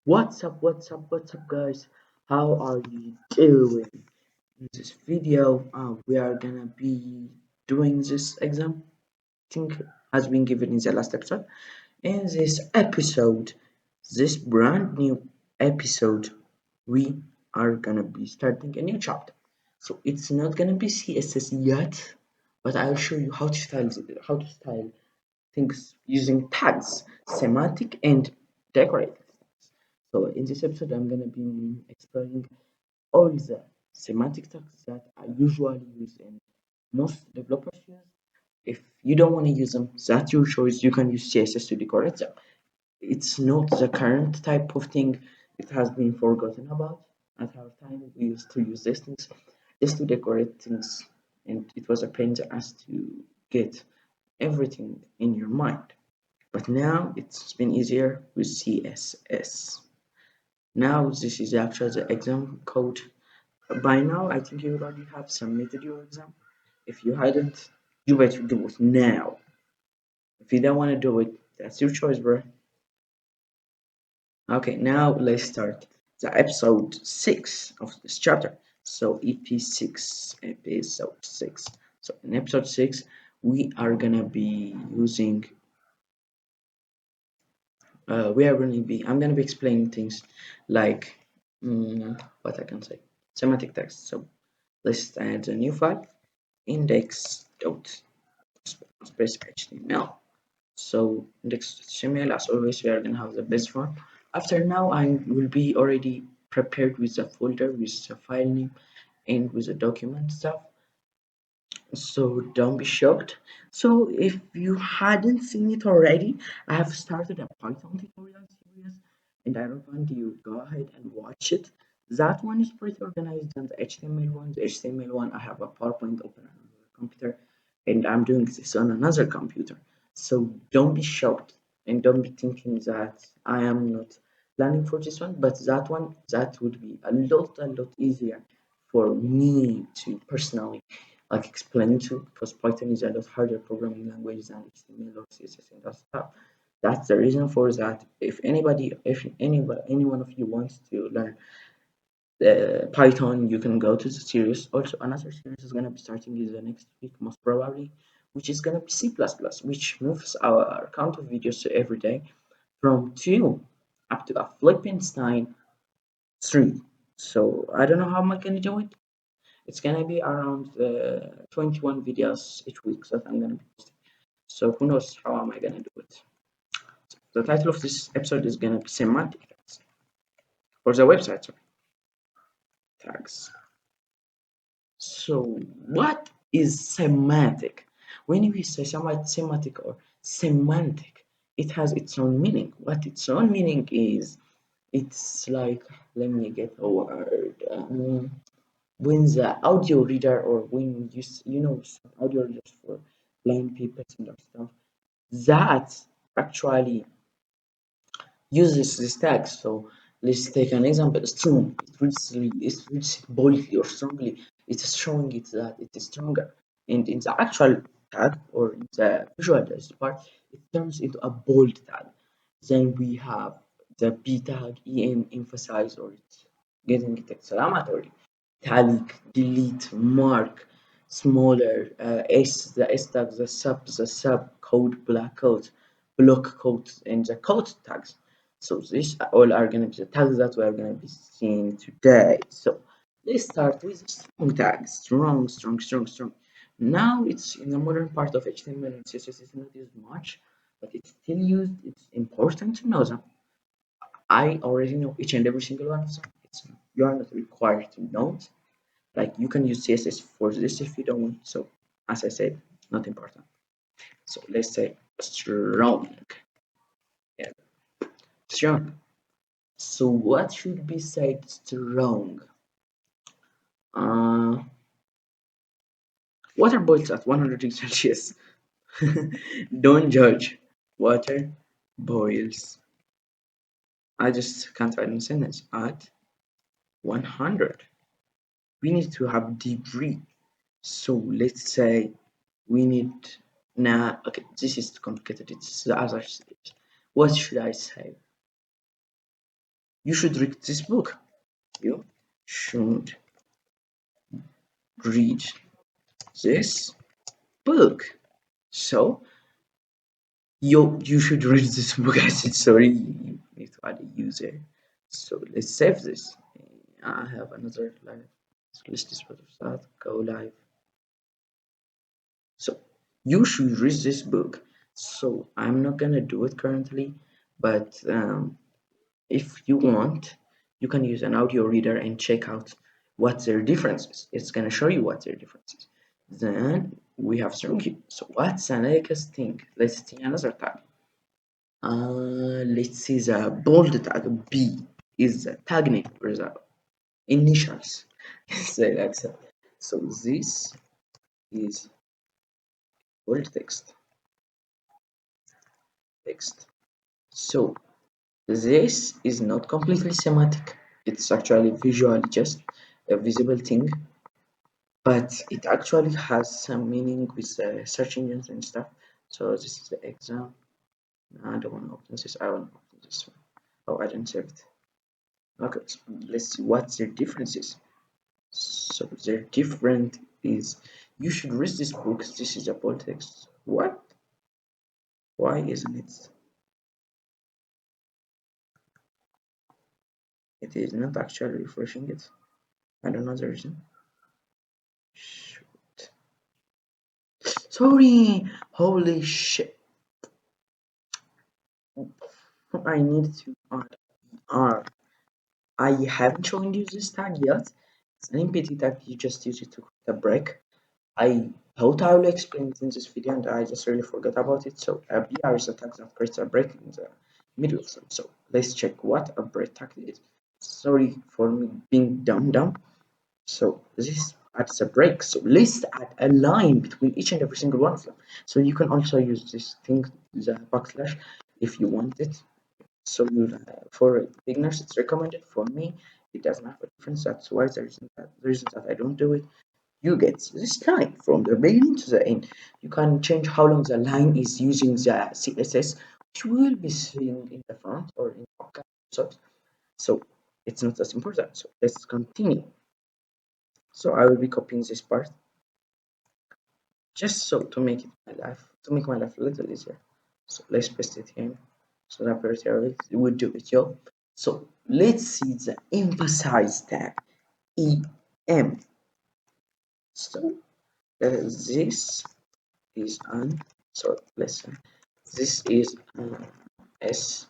What's up, guys? How are you doing? In this video, we are gonna be doing this exam. Think has been given in the last episode. In this brand new episode, we are gonna be starting a new chapter. So it's not gonna be CSS yet, but I'll show you how to style things using tags, semantic and decorative. So in this episode, I'm gonna be explaining all the semantic tags that I usually use and most developers use. If you don't want to use them, that's your choice. You can use CSS to decorate them. It's not the current type of thing. It has been forgotten about. At our time, we used to use these things just to decorate things, and it was a pain in the ass to get everything in your mind. But now it's been easier with CSS. Now this is actually the exam code. By now, I think you already have submitted your exam. If you hadn't, you better do it now. If you don't want to do it, that's your choice, bro. Okay, now let's start the episode 6 of this chapter. So EP6, episode 6. So in episode 6, we are gonna be using I'm gonna be explaining things like what I can say, semantic text. So let's add a new file, index.space HTML. So index.html, as always, we are gonna have the base form. After now, I will be already prepared with the folder, with the file name, and with the document stuff. So don't be shocked. So if you hadn't seen it already, I have started a Python tutorial series and I recommend you go ahead and watch it. That one is pretty organized than the HTML one. The HTML one, I have a PowerPoint open on another computer and I'm doing this on another computer. So don't be shocked and don't be thinking that I am not planning for this one, that would be a lot easier for me to personally like explain to, because Python is a lot harder programming language than HTML or CSS and that stuff. That's the reason for that. If any one of you wants to learn Python, you can go to the series. Also, another series is gonna be starting in the next week, most probably, which is gonna be C++, which moves our count of videos to every day from 2 up to a flipping 3. So I don't know how am I gonna do it. It's gonna be around 21 videos each week that I'm gonna be posting. So who knows how am I gonna do it? The title of this episode is gonna be semantic tags for the website, sorry, tags. So what is semantic? When we say semantic or semantic, it has its own meaning. What its own meaning is, it's like, let me get a word. When the audio reader, or when audio readers for blind people and that stuff, that actually uses this tag. So let's take an example: strong. It reads boldly or strongly. It's showing it that it is stronger, and in the actual tag or in the visualized part, it turns into a bold tag. Then we have the b tag, em, emphasize, or it's getting it exclamatory, italic, delete, mark, smaller, the s tag, the sub code, black code, block code, and the code tags. So these all are going to be the tags that we are going to be seeing today. So let's start with strong tags. Strong. Now it's in the modern part of HTML and CSS. It's not used much, but it's still used. It's important to know them. I already know each and every single one of them. You are not required to know it. Like, you can use CSS for this if you don't want. So as I said, not important. So let's say strong. Yeah, strong. So what should be said strong? Uh, Water boils at 100 degrees Celsius. Don't judge. Water boils. I just can't write in a sentence. At 100. We need to have degree. So let's say we need, nah, okay, this is complicated. It's the other stage. What should I say? You should read this book. You should read this book. So you should read this book. I said sorry. You need to add a user. So let's save this. I have another live. So let's dispose of that. Go live. So you should read this book. So I'm not gonna do it currently, but if you want, you can use an audio reader and check out what their differences. It's gonna show you what their differences. Then we have circuit. So what's the next thing? Let's see another tag. Let's see the bold tag. B is the tag name or the initials. Say like that. So this is bold text. So this is not completely semantic. It's actually visually just a visible thing, but it actually has some meaning with search engines and stuff. So this is the exam. No, I don't want to open this. I want to open this one. Oh, I didn't save it. Okay, so let's see what their difference is. So their different is you should read this book. This is a bold text. What? Why isn't it? It is not actually refreshing it. I don't know the reason. Shoot. Sorry. Holy shit. I need to add R. I haven't shown you this tag yet. It's an empty tag. You just use it to create a break. I thought I will explain it in this video and I just really forgot about it. So a BR is a tag that creates a break in the middle of them. So let's check what a break tag is. Sorry for me being dumb. So this adds a break. So let's add a line between each and every single one of them. So you can also use this thing, the backslash, if you want it. So for beginners, it's recommended. For me, it doesn't have a difference. That's why the reason that I don't do it. You get this line from the beginning to the end. You can change how long the line is using the CSS, which we will be seeing in the front or in the upcoming episodes. So it's not as important. So let's continue. So I will be copying this part just so to make my life a little easier. So let's paste it here. So that priority would do it, yo. So let's see the emphasize tag EM. So this is an so listen. This is an S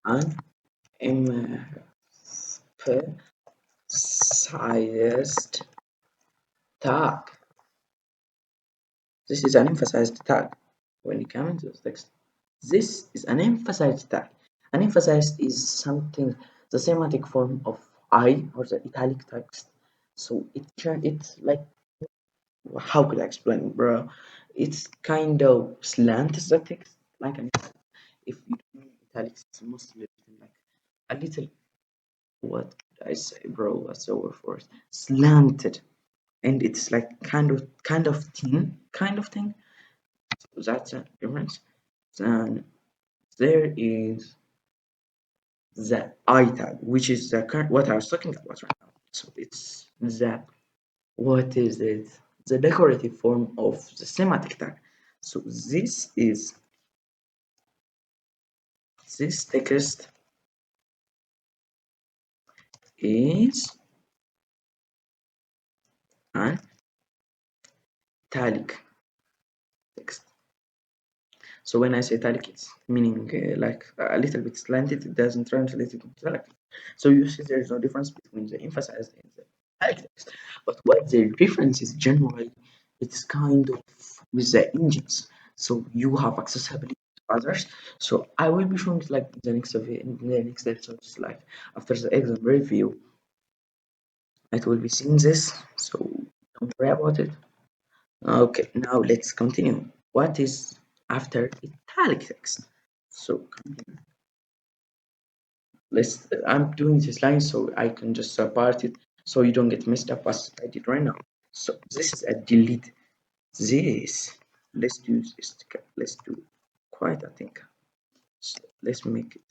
an emphasized tag. This is an emphasized tag. When you come into the text, this is an emphasized tag. An emphasized is something, the semantic form of I or the italic text. So it's like, how could I explain, bro? It's kind of slants the text, like if you don't know italics, it's mostly written like a little. What could I say, bro? What's the word for it? Slanted, and it's like kind of thin, kind of thing. So that's a difference. Then there is the I tag, which is the current what I was talking about right now. So it's the what is it? The decorative form of the semantic tag. So this text is an italic text. So when I say italic, it's meaning like a little bit slanted. It doesn't translate it into italic. So you see, there is no difference between the emphasized and the italic text. But what the difference is generally, it's kind of with the engines. So you have accessibility to others. So I will be showing it like in the next episodes, like after the exam review. It will be seeing this. So don't worry about it. Okay, now let's continue. What is after italic text? So I'm doing this line so I can just part it so you don't get messed up as I did right now. So this is a delete. This let's do this. Let's do quite a thing. So let's make it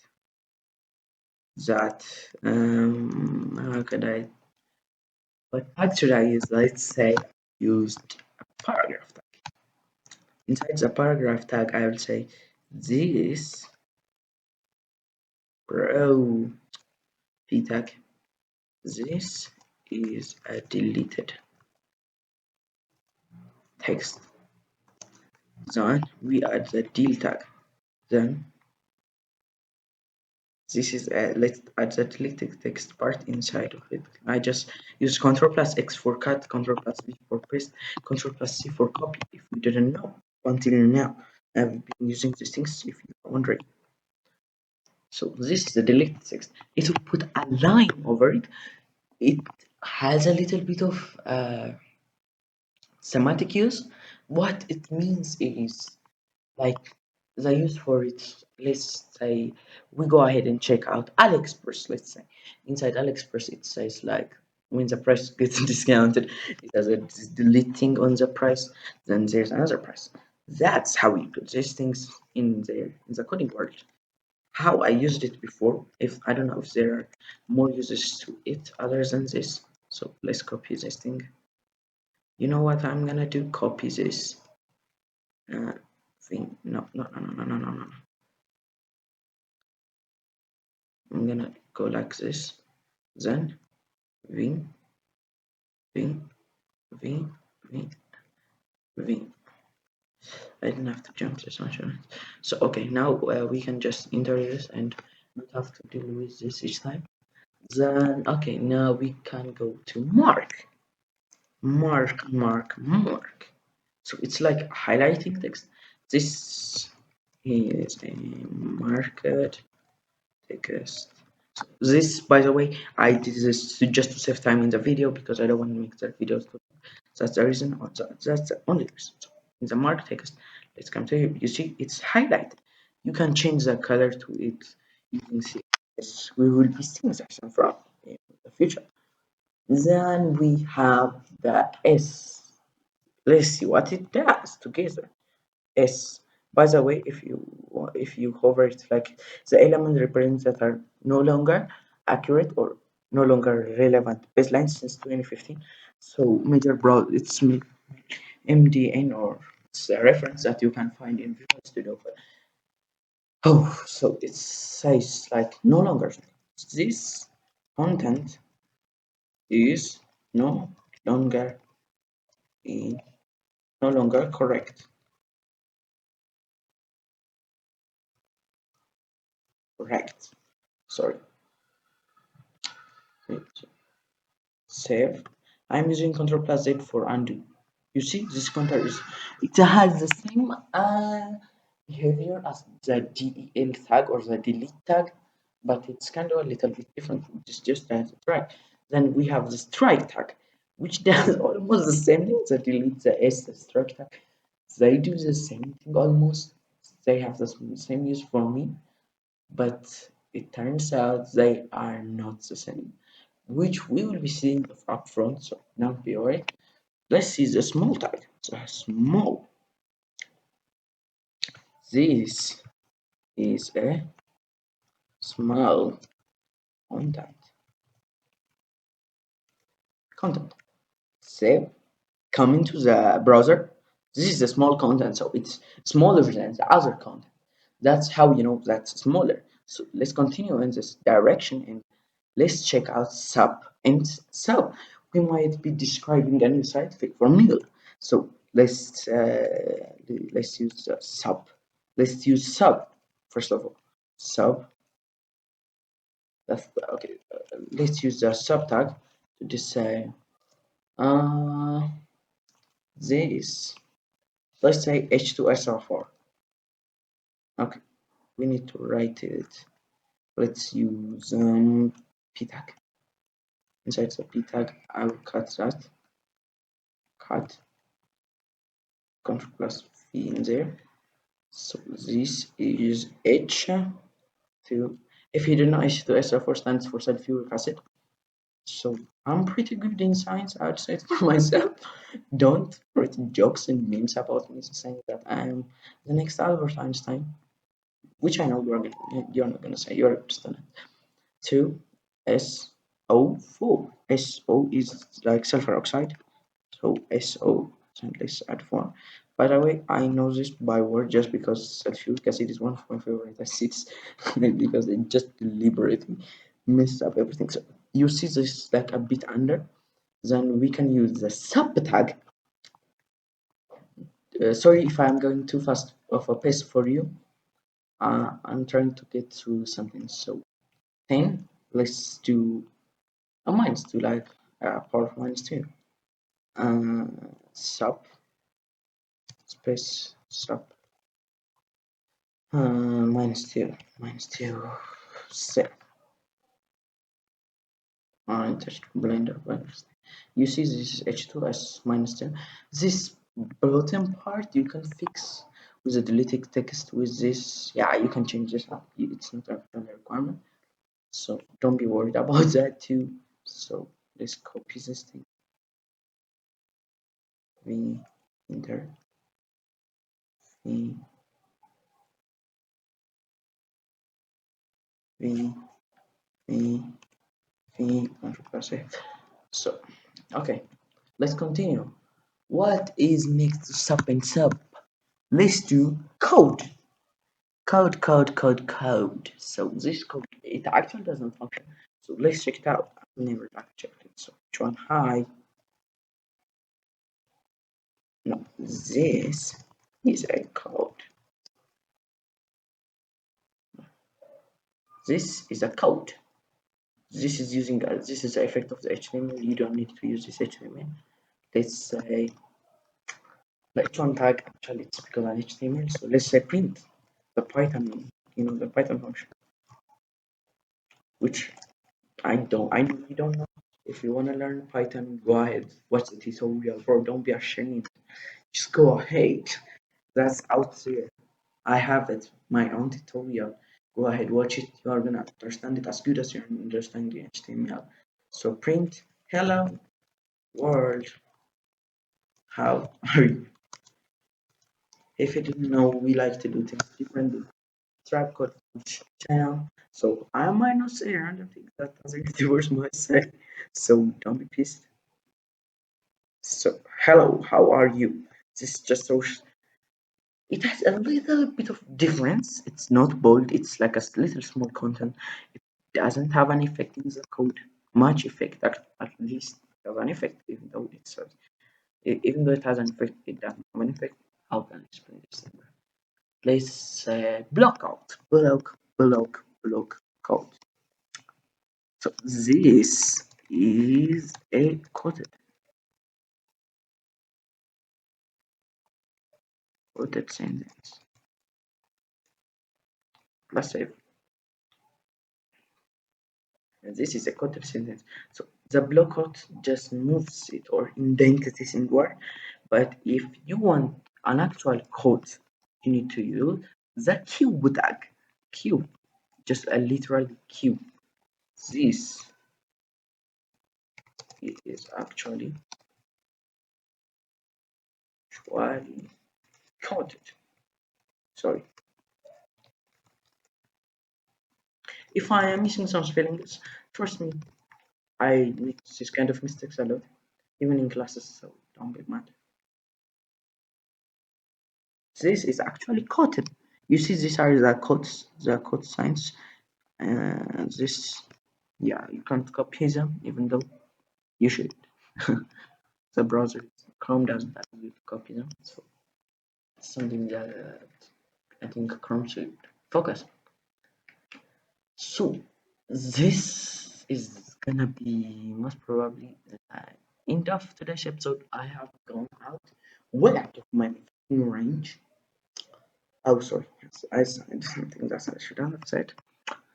that how could I, what tag should I use? Let's say used a paragraph tag. Inside the paragraph tag, I will say this row p tag. This is a deleted text. Then we add the del tag. Then this is let's add the deleted text part inside of it. I just use Ctrl plus X for cut, Ctrl plus V for paste, Ctrl plus C for copy. If you didn't know until now, I've been using these things if you're wondering. So this is the deleted text. It will put a line over it. It has a little bit of semantic use. What it means is like the use for it. Let's say we go ahead and check out AliExpress. Let's say inside AliExpress it says like when the price gets discounted, it has a deleting on the price. Then there's another price. That's how you put these things in there in the coding world. How I used it before. If I don't know if there are more uses to it other than this. So let's copy this thing. You know what I'm gonna do? Copy this thing. No, no, no, no, no, no, no, no. I'm gonna go like this. Then V, V, V, V, V. I didn't have to jump this much. So okay, now we can just enter this and not have to deal with this each time. Then okay, now we can go to mark. Mark, mark, mark. So it's like highlighting text. This is a marked text. So this, by the way, I did this just to save time in the video because I don't want to make the video too long. That's the reason, or that's the only reason. So in the marked text, let's come to here. You see, it's highlighted. You can change the color to it. You can see this. We will be seeing section from in the future. Then we have the S. Let's see what it does together. S. By the way, if you hover it, like the element represents that are no longer accurate or no longer relevant baseline since 2015. So major broad it's MDN or it's a reference that you can find in Visual Studio. Oh, so it says like no longer this content is no longer in no longer correct. Correct. Sorry. Save. I'm using Ctrl plus Z for undo. You see, this counter is it has the same behavior as the del tag or the delete tag, but it's kind of a little bit different. It's just a strike. Then we have the strike tag, which does almost the same thing. The delete, the S, the strike tag. They do the same thing almost. They have the same use for me, but it turns out they are not the same, which we will be seeing up front. So now be alright. Let's see the small tag. The small. This is a small content. Content. Save. Come into the browser. This is the small content, so it's smaller than the other content. That's how you know that's smaller. So let's continue in this direction and let's check out sub. And sub, we might be describing a new site for Middle. So let's use sub. Let's use sub first of all. Sub. That's okay. Let's use the sub tag to just say uh, this. Let's say H2SR4. Okay, we need to write it. Let's use p tag. Inside the p tag, I will cut that. Cut. Ctrl plus V in there. So this is H2. If you don't know, H2SR4 stands for sulfuric acid. So I'm pretty good in science, I'd say for myself. Don't write jokes and memes about me saying that I'm the next Albert Einstein, which I know you're not gonna say. You're a student. to SO4. SO is like sulfur oxide, so SO. So let's add 4. By the way, I know this by word just because sulfuric acid is one of my favorite acids, because it just deliberately messed up everything. So you see this like a bit under, then we can use the sub tag. Sorry if I'm going too fast of a pace for you. I'm trying to get through something. So 10, let's do a minus 2, like power of minus 2. Sub space sub minus 2 set. Just blender blenders. You see this is H2 as minus 10. This bottom part you can fix with the deleted text with this. Yeah, you can change this up. It's not a requirement. So don't be worried about that too. So let's copy this thing. V enter V V V V Control+A. So okay, let's continue. What is next to sub and sub? Let's do code. Code. So this code, it actually doesn't function. So let's check it out. I've never checked it. So which one? Hi. No, this is a code. This is a code. This is using this is the effect of the HTML. You don't need to use this HTML. Let's say let one tag actually it's because of HTML. So let's say print the Python, the Python function, which I know you don't know. If you want to learn Python, go ahead, watch the tutorial, bro. Don't be ashamed. Just go ahead. That's out there. I have it, my own tutorial. Go ahead, watch it. You are gonna understand it as good as you understand the HTML. So print hello world. How are you? If you didn't know, we like to do things differently. Tribe code channel. So I might not say random things that doesn't get worse myself. So don't be pissed. So hello, how are you? This just so it has a little bit of difference. It's not bold. It's like a little small content. It doesn't have an effect in the code. Much effect, at least has an effect, even though even though it has an effect, it doesn't have an effect. How can I explain this thing? Let's block out, block code. So this is a coded sentence. Let's say this is a coded sentence. So the block out just moves it or indents this in word. But if you want an actual code, you need to use the Q tag. Q, just a literal Q. This is actually coded. Sorry. If I am missing some spellings, trust me, I make this kind of mistakes a lot, even in classes, so don't be mad. This is actually coded. You see, these are the code signs. This, yeah, you can't copy them, even though you should. The browser Chrome doesn't allow you to copy them, so it's something that I think Chrome should focus. So this is gonna be most probably the end of today's episode. I have gone out well out of my range. Oh, sorry, I said something that I shouldn't have said.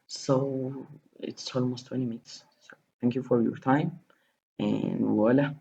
So it's almost 20 minutes. So thank you for your time, and voila.